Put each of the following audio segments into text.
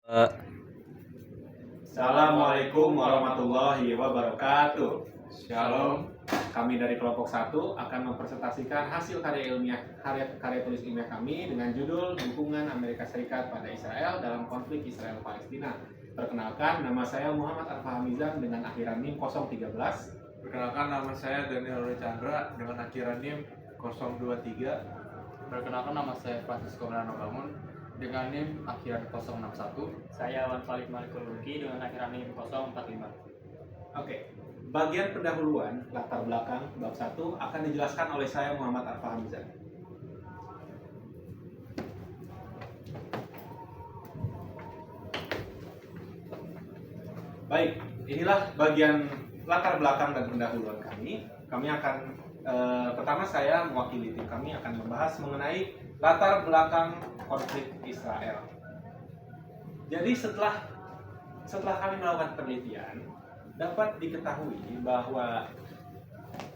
Eh, Assalamualaikum warahmatullahi wabarakatuh. Shalom. Kami dari kelompok 1 akan mempresentasikan hasil karya tulis ilmiah kami dengan judul Dukungan Amerika Serikat pada Israel dalam konflik Israel Palestina. Perkenalkan, nama saya Muhammad Arfahamizan dengan akhiran NIM 013. Perkenalkan, nama saya Daniel Roy Chandra dengan akhiran NIM 023. Perkenalkan, nama saya Francisco Melano Bangun dengan NIM akhiran 061. Saya Wan Falik Malikul Luki dengan akhiran NIM 045. Oke, bagian pendahuluan latar belakang bab 1 akan dijelaskan oleh saya Muhammad Arfahamizan. Baik, inilah bagian latar belakang dan pendahuluan kami. Kami akan pertama saya mewakili tim kami akan membahas mengenai latar belakang konflik Israel. Jadi setelah kami melakukan penelitian, dapat diketahui bahwa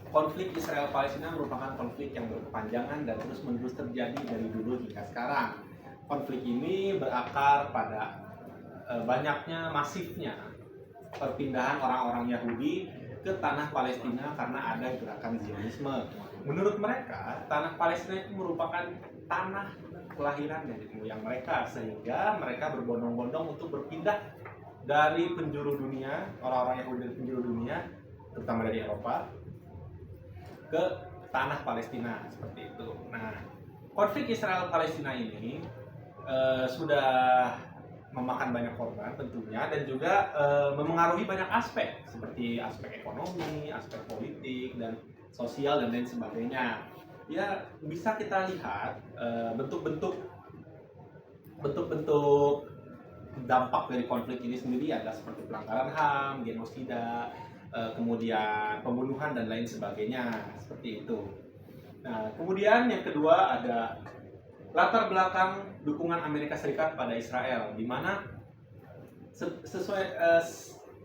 konflik Israel Palestina merupakan konflik yang berkepanjangan dan terus-menerus terjadi dari dulu hingga sekarang. Konflik ini berakar pada banyaknya masifnya perpindahan orang-orang Yahudi ke tanah Palestina karena ada gerakan Zionisme. Menurut mereka, tanah Palestina itu merupakan tanah kelahiran dari moyang mereka, sehingga mereka berbondong-bondong untuk berpindah dari penjuru dunia, orang-orang Yahudi dari penjuru dunia, terutama dari Eropa, ke tanah Palestina, seperti itu. Nah, konflik Israel-Palestina ini sudah memakan banyak korban tentunya, dan juga memengaruhi banyak aspek seperti aspek ekonomi, aspek politik dan sosial dan lain sebagainya. Ya, bisa kita lihat bentuk-bentuk dampak dari konflik ini sendiri adalah seperti pelanggaran HAM, genosida, kemudian pembunuhan dan lain sebagainya, seperti itu. Nah, kemudian yang kedua ada latar belakang dukungan Amerika Serikat pada Israel, di mana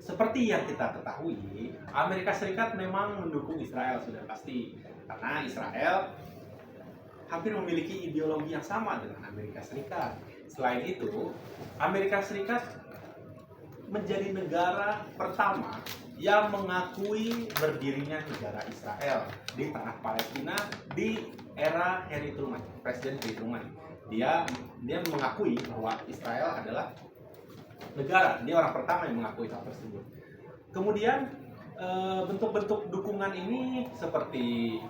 seperti yang kita ketahui, Amerika Serikat memang mendukung Israel sudah pasti, karena Israel hampir memiliki ideologi yang sama dengan Amerika Serikat. Selain itu, Amerika Serikat menjadi negara pertama yang mengakui berdirinya negara Israel di tanah Palestina di era Harry Truman, Presiden Harry Truman. Dia mengakui bahwa Israel adalah negara. Dia orang pertama yang mengakui hal tersebut. Kemudian bentuk-bentuk dukungan ini seperti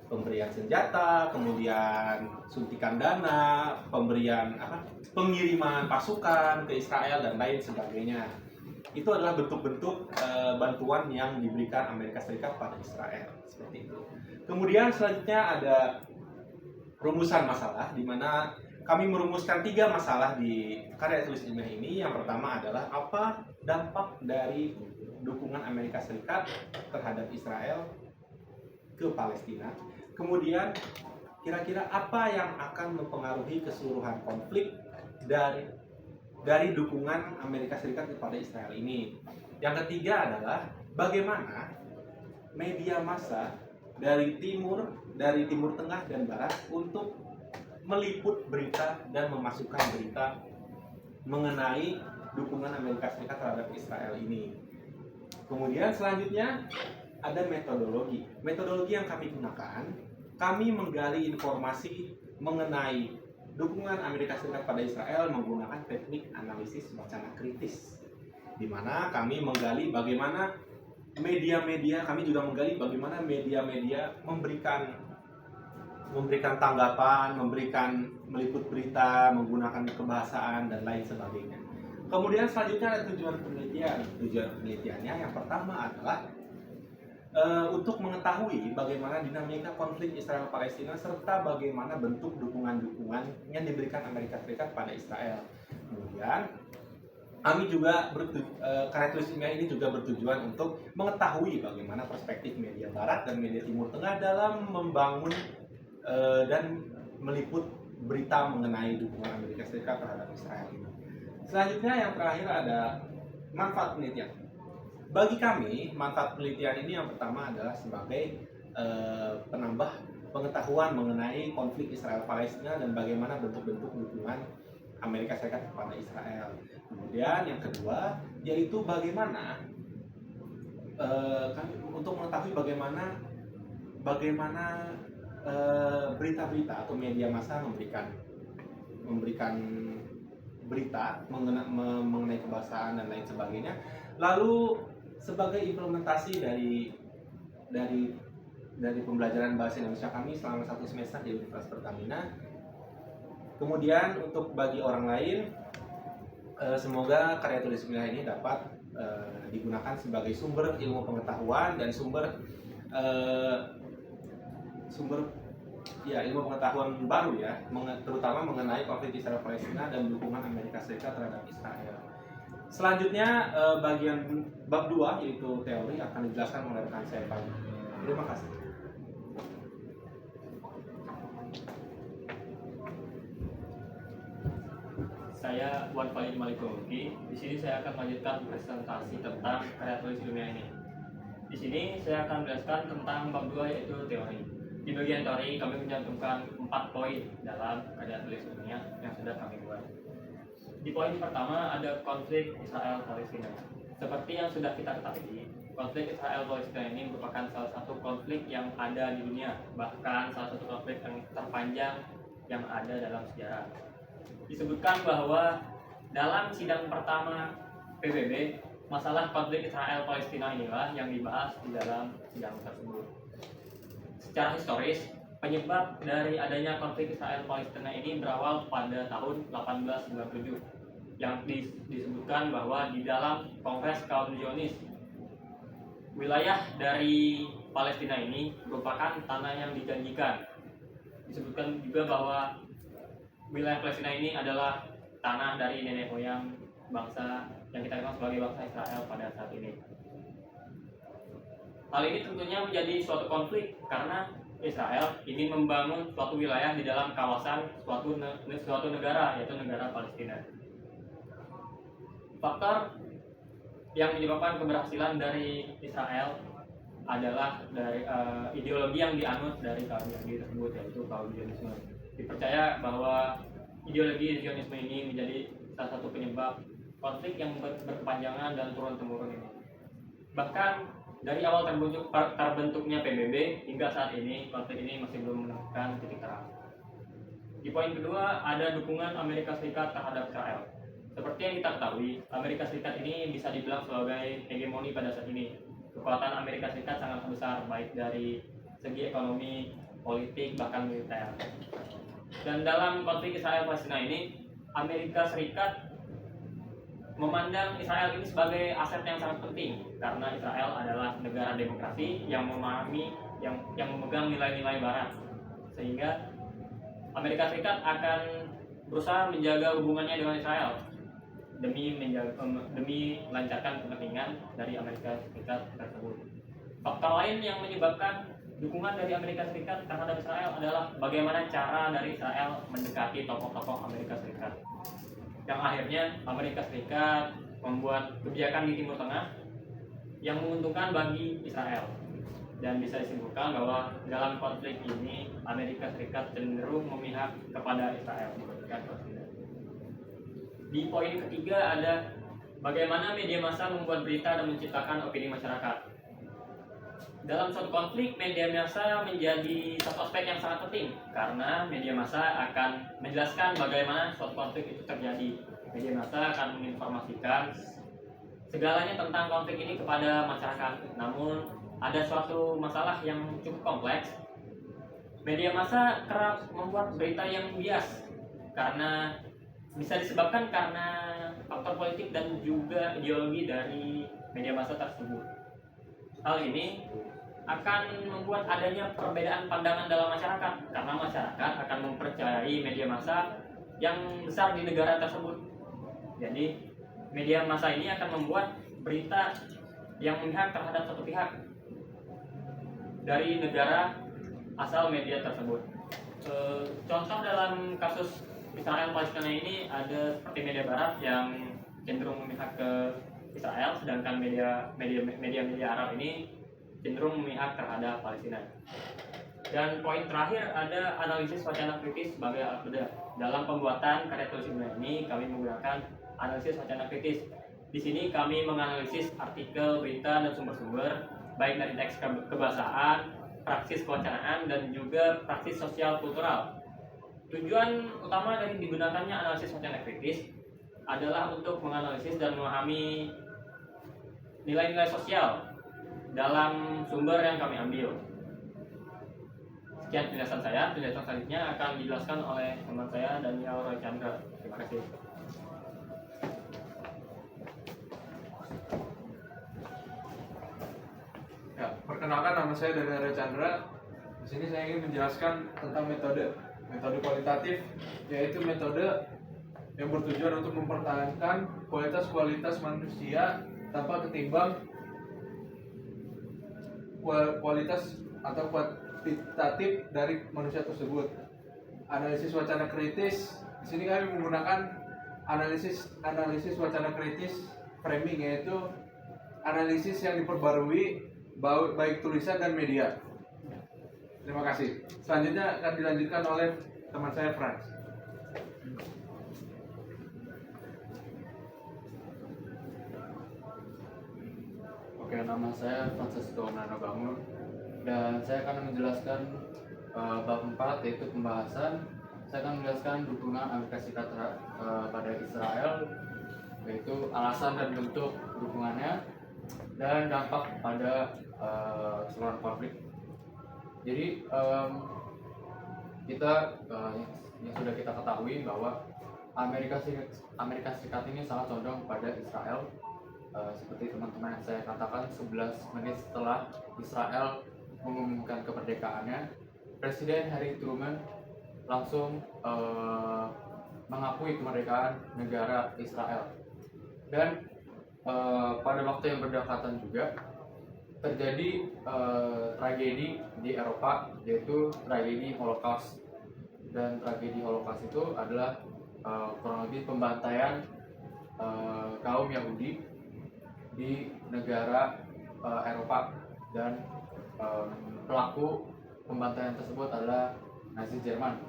pemberian senjata, kemudian suntikan dana, pengiriman pasukan ke Israel dan lain sebagainya. Itu adalah bentuk-bentuk bantuan yang diberikan Amerika Serikat pada Israel, seperti itu. Kemudian selanjutnya ada rumusan masalah, di mana kami merumuskan 3 masalah di karya tulis ilmiah ini. Yang pertama adalah apa dampak dari dukungan Amerika Serikat terhadap Israel ke Palestina. Kemudian kira-kira apa yang akan mempengaruhi keseluruhan konflik dari dukungan Amerika Serikat kepada Israel ini. Yang ketiga adalah bagaimana media massa dari Timur Tengah dan Barat untuk meliput berita dan memasukkan berita mengenai dukungan Amerika Serikat terhadap Israel ini. Kemudian selanjutnya ada metodologi. Metodologi yang kami gunakan, kami menggali informasi mengenai dukungan Amerika Serikat pada Israel menggunakan teknik analisis wacana kritis, di mana kami menggali bagaimana kami juga menggali bagaimana media-media memberikan tanggapan, meliput berita menggunakan kebahasaan dan lain sebagainya. Kemudian selanjutnya ada tujuan penelitian. Tujuan penelitiannya yang pertama adalah untuk mengetahui bagaimana dinamika konflik Israel-Palestina serta bagaimana bentuk dukungan-dukungan yang diberikan Amerika Serikat pada Israel. Kemudian kami juga karya tulis ilmiah ini juga bertujuan untuk mengetahui bagaimana perspektif media Barat dan media Timur Tengah dalam membangun dan meliput berita mengenai dukungan Amerika Serikat terhadap Israel ini. Selanjutnya yang terakhir ada manfaat penelitian. Bagi kami, manfaat penelitian ini yang pertama adalah sebagai penambah pengetahuan mengenai konflik Israel-Palestina dan bagaimana bentuk-bentuk dukungan Amerika Serikat kepada Israel. Kemudian yang kedua yaitu bagaimana untuk mengetahui bagaimana berita-berita atau media massa memberikan berita mengenai kebangsaan dan lain sebagainya. Lalu sebagai implementasi dari pembelajaran bahasa Indonesia kami selama 1 semester di Universitas Pertamina. Kemudian untuk bagi orang lain, semoga karya tulis wilayah ini dapat digunakan sebagai sumber ilmu pengetahuan dan sumber ilmu pengetahuan baru ya, terutama mengenai konflik Israel Palestina dan dukungan Amerika Serikat terhadap Israel. Selanjutnya bagian bab 2 yaitu teori akan dijelaskan oleh rekan saya Pak. Terima kasih. Saya Wan Khalid Malikologi. Di sini saya akan melanjutkan presentasi tentang karya tulis ilmiah ini. Di sini saya akan menjelaskan tentang bab 2 yaitu teori. Di bagian teori kami mencantumkan 4 poin dalam karya tulis ilmiah yang sudah kami buat. Di poin pertama ada konflik Israel Palestina. Seperti yang sudah kita ketahui, konflik Israel Palestina ini merupakan salah satu konflik yang ada di dunia, bahkan salah satu konflik yang terpanjang yang ada dalam sejarah. Disebutkan bahwa dalam sidang pertama PBB, masalah konflik Israel Palestina inilah yang dibahas di dalam sidang tersebut. Secara historis, penyebab dari adanya konflik Israel Palestina ini berawal pada tahun 1897 yang disebutkan bahwa di dalam Kongres kaum Zionis, wilayah dari Palestina ini merupakan tanah yang dijanjikan. Disebutkan juga bahwa wilayah Palestina ini adalah tanah dari nenek moyang bangsa yang kita kenal sebagai bangsa Israel pada saat ini. Hal ini tentunya menjadi suatu konflik karena Israel ingin membangun suatu wilayah di dalam kawasan suatu negara, yaitu negara Palestina. Faktor yang menyebabkan keberhasilan dari Israel adalah dari ideologi yang dianut dari kaum Yahudi tersebut, yaitu kaum Zionisme. Dipercaya bahwa ideologi Zionisme ini menjadi salah satu penyebab konflik yang berkepanjangan dan turun-temurun ini. Bahkan dari awal terbentuknya PBB hingga saat ini, konflik ini masih belum menemukan titik terang. Di poin kedua ada dukungan Amerika Serikat terhadap Israel. Seperti yang kita ketahui, Amerika Serikat ini bisa dibilang sebagai hegemoni pada saat ini. Kekuatan Amerika Serikat sangat besar, baik dari segi ekonomi, politik, bahkan militer. Dan dalam konflik Israel Palestina ini, Amerika Serikat memandang Israel ini sebagai aset yang sangat penting karena Israel adalah negara demokrasi yang memahami yang memegang nilai-nilai barat, sehingga Amerika Serikat akan berusaha menjaga hubungannya dengan Israel demi melancarkan kepentingan dari Amerika Serikat tersebut. Faktor lain yang menyebabkan dukungan dari Amerika Serikat terhadap Israel adalah bagaimana cara dari Israel mendekati tokoh-tokoh Amerika Serikat. Yang akhirnya Amerika Serikat membuat kebijakan di Timur Tengah yang menguntungkan bagi Israel. Dan bisa disimpulkan bahwa dalam konflik ini Amerika Serikat cenderung memihak kepada Israel dibandingkan Palestina. Di poin ketiga ada bagaimana media massa membuat berita dan menciptakan opini masyarakat. Dalam suatu konflik, media massa menjadi satu aspek yang sangat penting karena media massa akan menjelaskan bagaimana suatu konflik itu terjadi. Media massa akan menginformasikan segalanya tentang konflik ini kepada masyarakat. Namun, ada suatu masalah yang cukup kompleks. Media massa kerap membuat berita yang bias karena bisa disebabkan karena faktor politik dan juga ideologi dari media massa tersebut. Hal ini akan membuat adanya perbedaan pandangan dalam masyarakat karena masyarakat akan mempercayai media massa yang besar di negara tersebut. Jadi media massa ini akan membuat berita yang memihak terhadap satu pihak dari negara asal media tersebut. Contoh dalam kasus Israel Palestina ini ada seperti media barat yang cenderung memihak ke Israel, sedangkan media Arab ini cenderung memihak terhadap Palestina. Dan poin terakhir ada analisis wacana kritis sebagai alat bedah. Dalam pembuatan karya tulis ilmiah ini kami menggunakan analisis wacana kritis. Di sini kami menganalisis artikel, berita, dan sumber-sumber baik dari teks kebahasaan, praksis kewacanaan, dan juga praksis sosial kultural. Tujuan utama dari digunakannya analisis wacana kritis adalah untuk menganalisis dan memahami nilai-nilai sosial dalam sumber yang kami ambil. Sekian penjelasan saya. Penjelasan selanjutnya akan dijelaskan oleh teman saya Daniel Roy Chandra. Terima kasih. Ya, perkenalkan nama saya Daniel Roy Chandra. Di sini saya ingin menjelaskan tentang metode kualitatif, yaitu metode yang bertujuan untuk mempertahankan kualitas manusia tanpa ketimbang kualitas atau kuantitatif dari manusia tersebut. Analisis wacana kritis, di sini kami menggunakan analisis wacana kritis framing, yaitu analisis yang diperbarui baik tulisan dan media. Terima kasih. Selanjutnya akan dilanjutkan oleh teman saya Frans. Oke, nama saya Francisco Nanobangun dan saya akan menjelaskan bab 4, yaitu pembahasan. Saya akan menjelaskan dukungan Amerika Serikat pada Israel, yaitu alasan dan bentuk dukungannya dan dampak pada keseluruhan konflik. Jadi yang sudah kita ketahui bahwa Amerika Serikat ini sangat condong pada Israel. Seperti teman-teman yang saya katakan, 11 menit setelah Israel mengumumkan kemerdekaannya, Presiden Harry Truman langsung mengakui kemerdekaan negara Israel. Dan pada waktu yang berdekatan juga terjadi tragedi di Eropa, yaitu tragedi Holocaust. Dan tragedi Holocaust itu adalah kurang lebih pembantaian kaum Yahudi di negara Eropa, dan pelaku pembantaian tersebut adalah Nazi Jerman.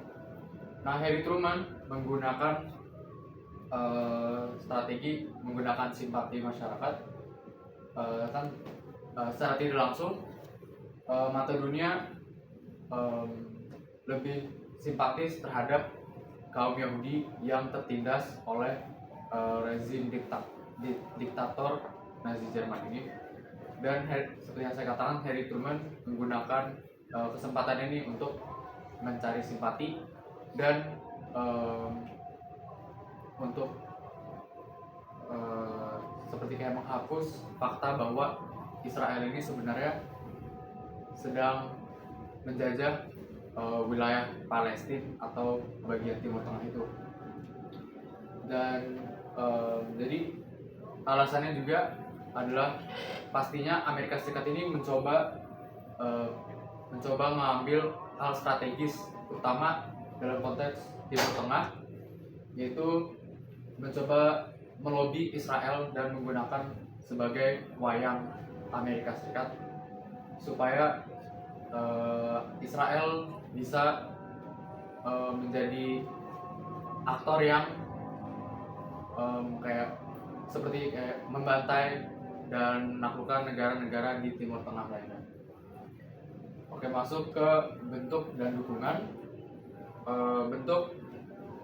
Nah, Harry Truman menggunakan strategi menggunakan simpati masyarakat, secara tidak langsung mata dunia lebih simpatis terhadap kaum Yahudi yang tertindas oleh rezim diktator Nazi Jerman ini. Dan seperti yang saya katakan, Harry Truman menggunakan kesempatan ini untuk mencari simpati dan untuk seperti kayak menghapus fakta bahwa Israel ini sebenarnya sedang menjajah wilayah Palestina atau bagian Timur Tengah itu. Dan jadi alasannya juga adalah pastinya Amerika Serikat ini mencoba mengambil hal strategis, terutama dalam konteks Timur Tengah, yaitu mencoba melobi Israel dan menggunakan sebagai wayang Amerika Serikat supaya Israel bisa menjadi aktor yang seperti membantai dan menaklukkan negara-negara di Timur Tengah lainnya. Oke, masuk ke bentuk dan dukungan.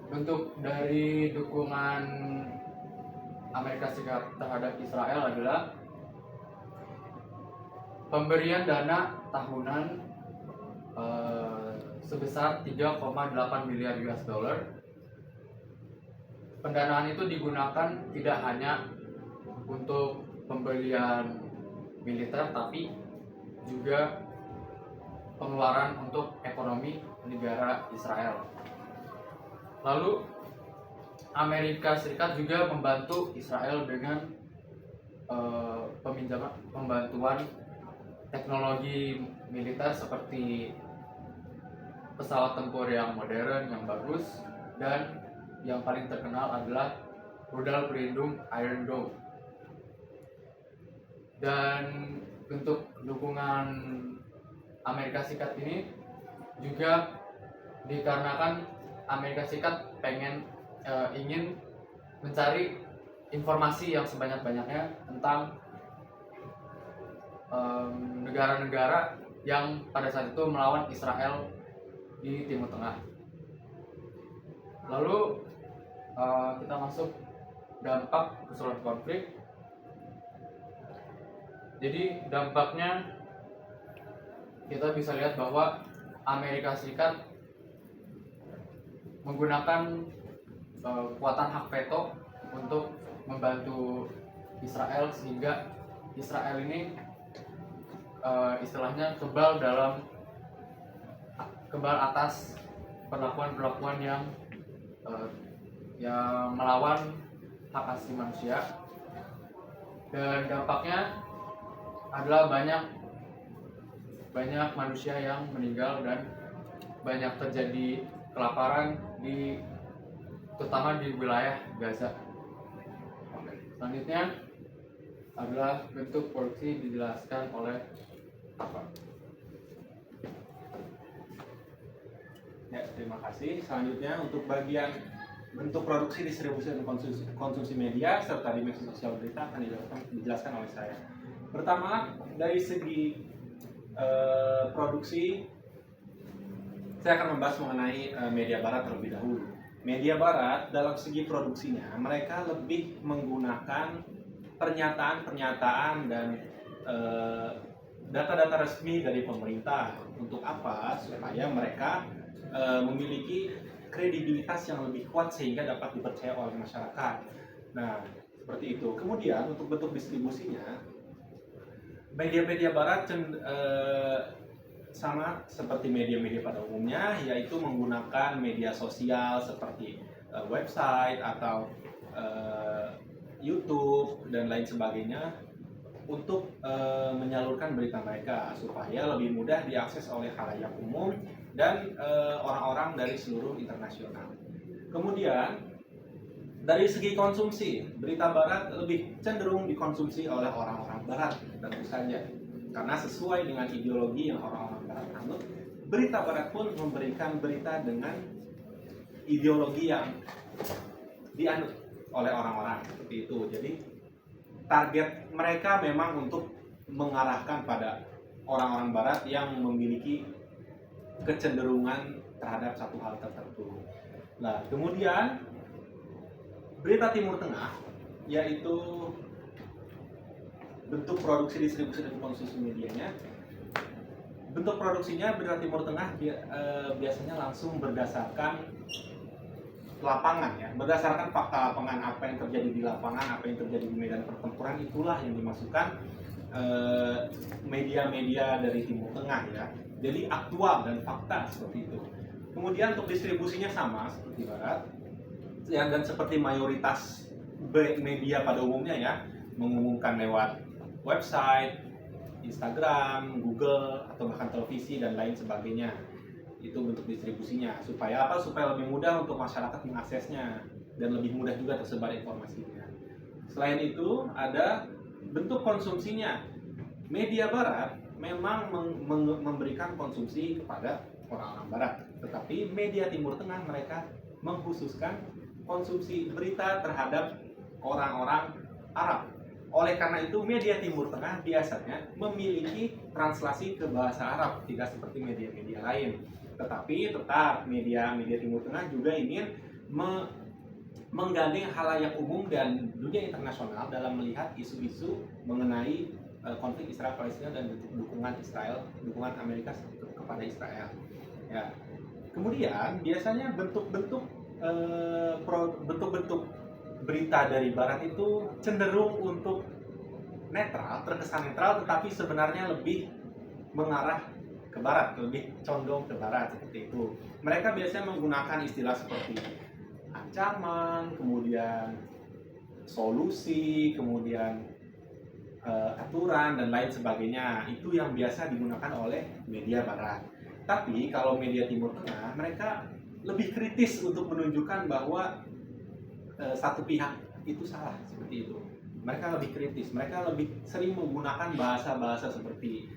Bentuk dari dukungan Amerika Serikat terhadap Israel adalah pemberian dana tahunan sebesar 3,8 miliar US dollar. Pendanaan itu digunakan tidak hanya untuk pembelian militer, tapi juga pengeluaran untuk ekonomi negara Israel. Lalu Amerika Serikat juga membantu Israel dengan pembantuan teknologi militer seperti pesawat tempur yang modern, yang bagus, dan yang paling terkenal adalah rudal pelindung Iron Dome. Dan bentuk dukungan Amerika Serikat ini juga dikarenakan Amerika Serikat ingin mencari informasi yang sebanyak-banyaknya tentang negara-negara yang pada saat itu melawan Israel di Timur Tengah. Lalu kita masuk dampak keseluruhan konflik. Jadi dampaknya kita bisa lihat bahwa Amerika Serikat menggunakan kekuatan hak veto untuk membantu Israel, sehingga Israel ini istilahnya kebal atas perlakuan-perlakuan yang melawan hak asasi manusia. Dan dampaknya adalah banyak manusia yang meninggal dan banyak terjadi kelaparan terutama di wilayah Gaza. Selanjutnya adalah bentuk produksi, dijelaskan oleh apa? Ya, terima kasih. Selanjutnya untuk bagian bentuk produksi, distribusi, dan konsumsi media serta dimensi sosial berita akan dijelaskan oleh saya. Pertama, dari segi produksi, saya akan membahas mengenai media barat terlebih dahulu. Media barat dalam segi produksinya, mereka lebih menggunakan pernyataan-pernyataan dan data-data resmi dari pemerintah. Untuk apa? Supaya mereka memiliki kredibilitas yang lebih kuat sehingga dapat dipercaya oleh masyarakat. Nah, seperti itu. Kemudian untuk bentuk distribusinya, media-media barat sama seperti media-media pada umumnya, yaitu menggunakan media sosial seperti website atau YouTube dan lain sebagainya untuk menyalurkan berita mereka supaya lebih mudah diakses oleh khalayak umum dan orang-orang dari seluruh internasional. Kemudian dari segi konsumsi, berita barat lebih cenderung dikonsumsi oleh orang-orang barat tentu saja, karena sesuai dengan ideologi yang orang-orang barat anut. Berita barat pun memberikan berita dengan ideologi yang dianut oleh orang-orang seperti itu. Jadi target mereka memang untuk mengarahkan pada orang-orang barat yang memiliki kecenderungan terhadap satu hal tertentu. Nah, kemudian berita Timur Tengah, yaitu bentuk produksi, distribusi, dan konsumsi medianya. Bentuk produksinya berita Timur Tengah biasanya langsung berdasarkan lapangan, ya, berdasarkan fakta lapangan, apa yang terjadi di lapangan, apa yang terjadi di medan pertempuran, itulah yang dimasukkan media-media dari Timur Tengah, ya. Jadi aktual dan fakta seperti itu. Kemudian untuk distribusinya sama seperti Barat, ya, dan seperti mayoritas media pada umumnya, ya, mengumumkan lewat website, Instagram, Google, atau bahkan televisi dan lain sebagainya. Itu bentuk distribusinya. Supaya apa? Supaya lebih mudah untuk masyarakat mengaksesnya dan lebih mudah juga tersebar informasinya. Selain itu, ada bentuk konsumsinya. Media Barat memang memberikan konsumsi kepada orang-orang Barat, tetapi media Timur Tengah mereka mengkhususkan konsumsi berita terhadap orang-orang Arab. Oleh karena itu, media Timur Tengah biasanya memiliki translasi ke bahasa Arab, tidak seperti media-media lain. Tetapi tetap media Timur Tengah juga ingin menggandeng khalayak umum dan dunia internasional dalam melihat isu-isu mengenai konflik Israel-Palestina dan dukungan Amerika kepada Israel. Ya. Kemudian biasanya bentuk-bentuk berita dari Barat itu cenderung untuk netral, terkesan netral, tetapi sebenarnya lebih mengarah ke Barat, lebih condong ke Barat seperti itu. Mereka biasanya menggunakan istilah seperti ancaman, kemudian solusi, kemudian aturan dan lain sebagainya. Itu yang biasa digunakan oleh media Barat. Tapi kalau media Timur Tengah, mereka lebih kritis untuk menunjukkan bahwa satu pihak itu salah, seperti itu. Mereka lebih kritis, mereka lebih sering menggunakan bahasa-bahasa seperti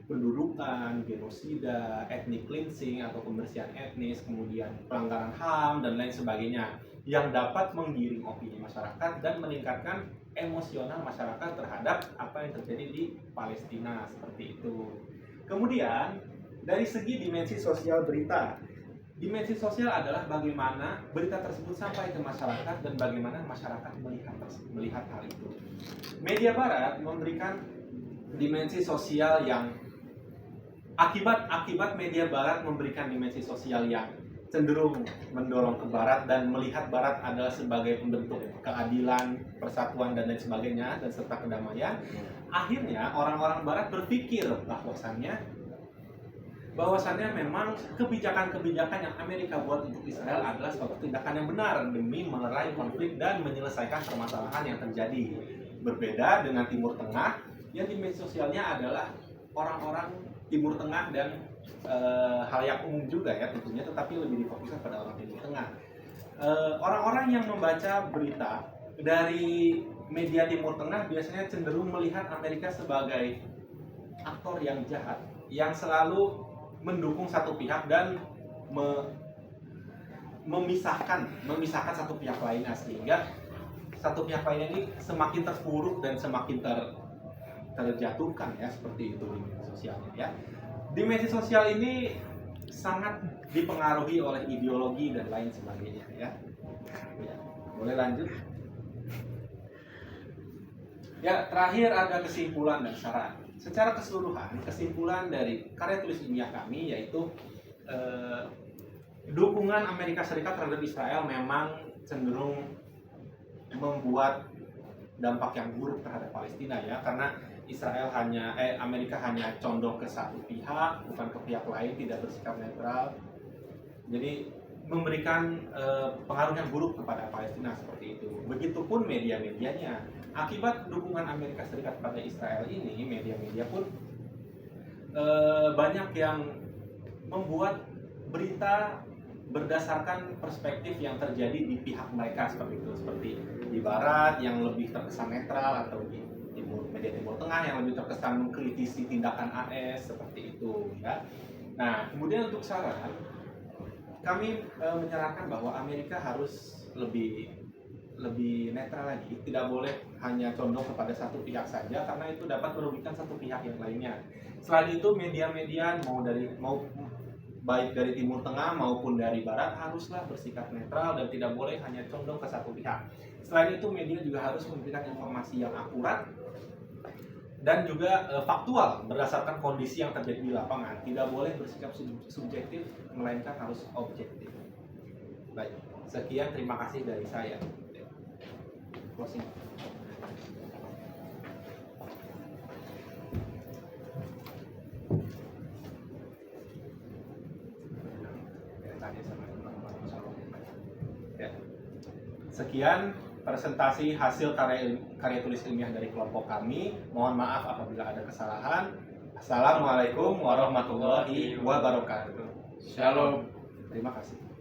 pendudukan, genosida, ethnic cleansing atau pembersihan etnis, kemudian pelanggaran HAM dan lain sebagainya yang dapat menggiring opini masyarakat dan meningkatkan emosional masyarakat terhadap apa yang terjadi di Palestina seperti itu. Kemudian dari segi dimensi sosial berita, dimensi sosial adalah bagaimana berita tersebut sampai ke masyarakat dan bagaimana masyarakat melihat hal itu. Media Barat memberikan dimensi sosial yang akibat media Barat memberikan dimensi sosial yang cenderung mendorong ke Barat dan melihat Barat adalah sebagai pembentuk keadilan, persatuan dan lain sebagainya dan serta kedamaian. Akhirnya orang-orang Barat berpikir bahwasannya memang kebijakan-kebijakan yang Amerika buat untuk Israel adalah suatu tindakan yang benar demi melerai konflik dan menyelesaikan permasalahan yang terjadi. Berbeda dengan Timur Tengah yang dimensi sosialnya adalah orang-orang Timur Tengah dan halayak umum juga ya tentunya, tetapi lebih difokuskan pada orang Timur Tengah. Orang-orang yang membaca berita dari media Timur Tengah biasanya cenderung melihat Amerika sebagai aktor yang jahat, yang selalu mendukung satu pihak dan memisahkan satu pihak lainnya, sehingga satu pihak lainnya ini semakin terpuruk dan semakin terjatuhkan ya, seperti itu dimensi sosialnya ya. Dimensi sosial ini sangat dipengaruhi oleh ideologi dan lain sebagainya ya. Boleh lanjut? Ya, terakhir ada kesimpulan dan saran. Secara keseluruhan, kesimpulan dari karya tulis ilmiah kami yaitu dukungan Amerika Serikat terhadap Israel memang cenderung membuat dampak yang buruk terhadap Palestina ya, karena Amerika hanya condong ke satu pihak, bukan ke pihak lain, tidak bersikap netral. Jadi memberikan pengaruh yang buruk kepada Palestina seperti itu. Begitupun media-medianya. Akibat dukungan Amerika Serikat pada Israel ini, media-media pun banyak yang membuat berita berdasarkan perspektif yang terjadi di pihak mereka seperti itu, seperti di Barat yang lebih terkesan netral atau di media Timur Tengah yang lebih terkesan mengkritisi tindakan AS seperti itu ya. Nah, kemudian untuk saran, kami menyarankan bahwa Amerika harus lebih netral lagi, tidak boleh hanya condong kepada satu pihak saja karena itu dapat merugikan satu pihak yang lainnya. Selain itu media-media baik dari Timur Tengah maupun dari Barat haruslah bersikap netral dan tidak boleh hanya condong ke satu pihak. Selain itu media juga harus memberikan informasi yang akurat dan juga faktual berdasarkan kondisi yang terjadi di lapangan. Tidak boleh bersikap subjektif, melainkan harus objektif. Baik, sekian, terima kasih dari saya. Closing. Sekian presentasi hasil karya tulis ilmiah dari kelompok kami. Mohon maaf apabila ada kesalahan. Assalamualaikum warahmatullahi wabarakatuh. Shalom. Terima kasih.